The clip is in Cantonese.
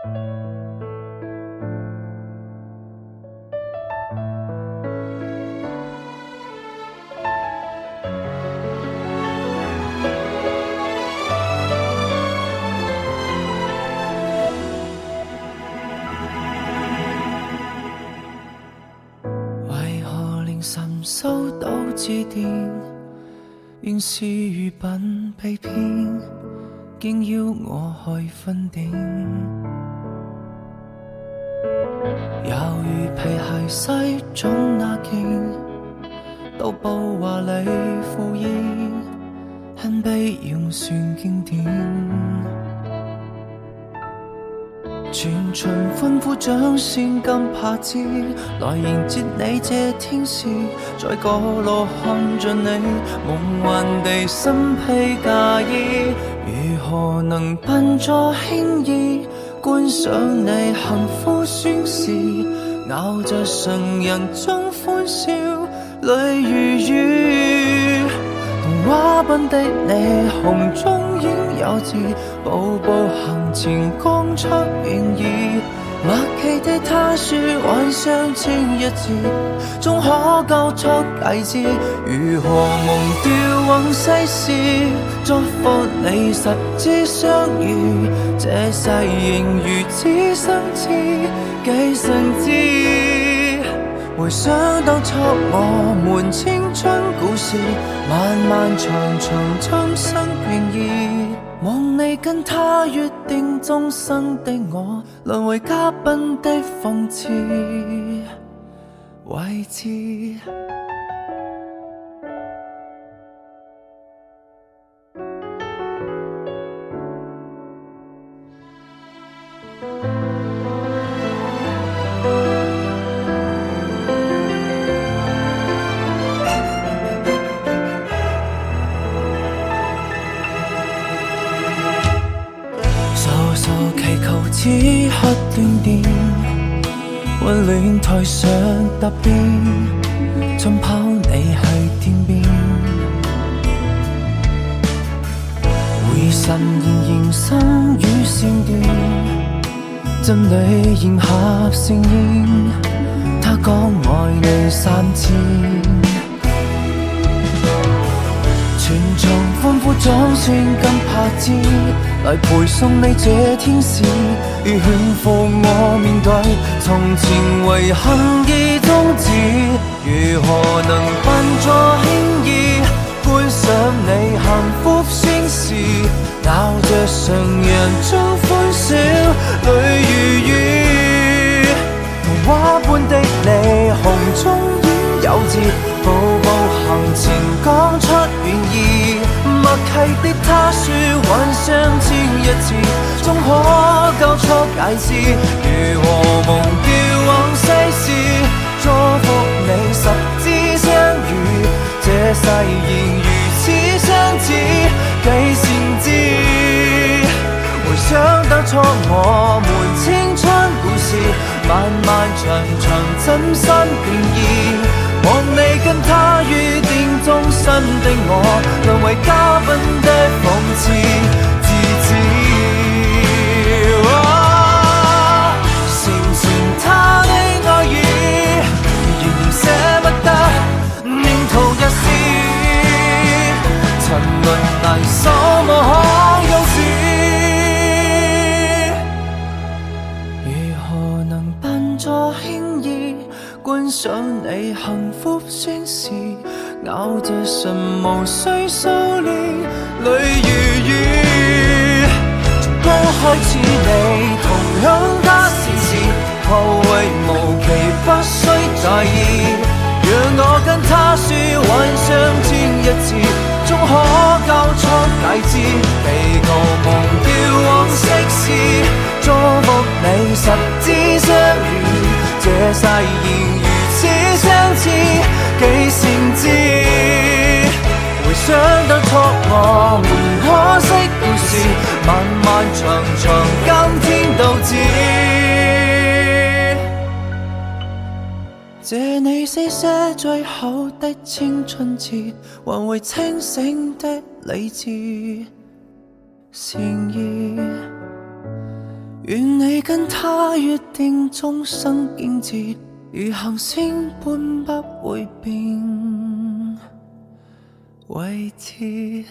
為何凌晨收到致電，原是餘品被騙，竟邀我去分店。猶如皮鞋西裝那件，到布華麗赴宴，很悲用算經典。全場歡呼掌聲金拍子，來迎接你這天使，在角落看着你夢幻地身披嫁衣，如何能扮作輕易觀賞你幸福宣示，咬着常人中歡笑，淚如雨。童話般的你，紅中應有字，步步行前講出願意。默契的他說，幻想千一次，終可交出戒指。如何忘掉往世事，祝福你十指相遇，這世仍如此相似，幾生知。回想當初我們青春故事，漫漫長長今生願意，望你跟他約定終生的我，淪為嘉賓的諷刺位置。祈求此刻斷電，溫暖台上答辯，盡拋你去天邊。回神現形心與線段，真理迎合盛宴，他講愛你3000。全場歡呼掌聲金拍子，來陪送你這天使，如勸服我面對從前遺憾已終止。如何能扮作輕易觀賞你幸福宣示，咬着常人中歡笑，淚如雨。童話般的你，紅中應有字，步步行前講出願意。默契的他說，幻想千一次，終可交出戒指。如何忘掉往世事，祝福你十指相遇，這世仍如此相似，幾先知。回想當初我們青春故事，漫漫長長怎生倦意，望你跟他預定終身的我，淪為嘉賓的諷刺自知。成全他的愛意，仍然捨不得，命途若是沉淪難守，無可休止。如何能扮作輕易觀賞你幸福宣示，咬着唇無需修煉，淚如雨。從剛開始你同樣他時時，後會無期不需在意，讓我跟他說幻想千一次，終可交出戒指。祈求忘掉往昔事，祝福你十指相遇，這世仍如此相似，幾先知。回想當初我們可惜故事，漫漫長長今天都知。借你寫寫最後的青春節，還會清醒的理智善意。願你跟他約定終生境界，如行星般不會變位置。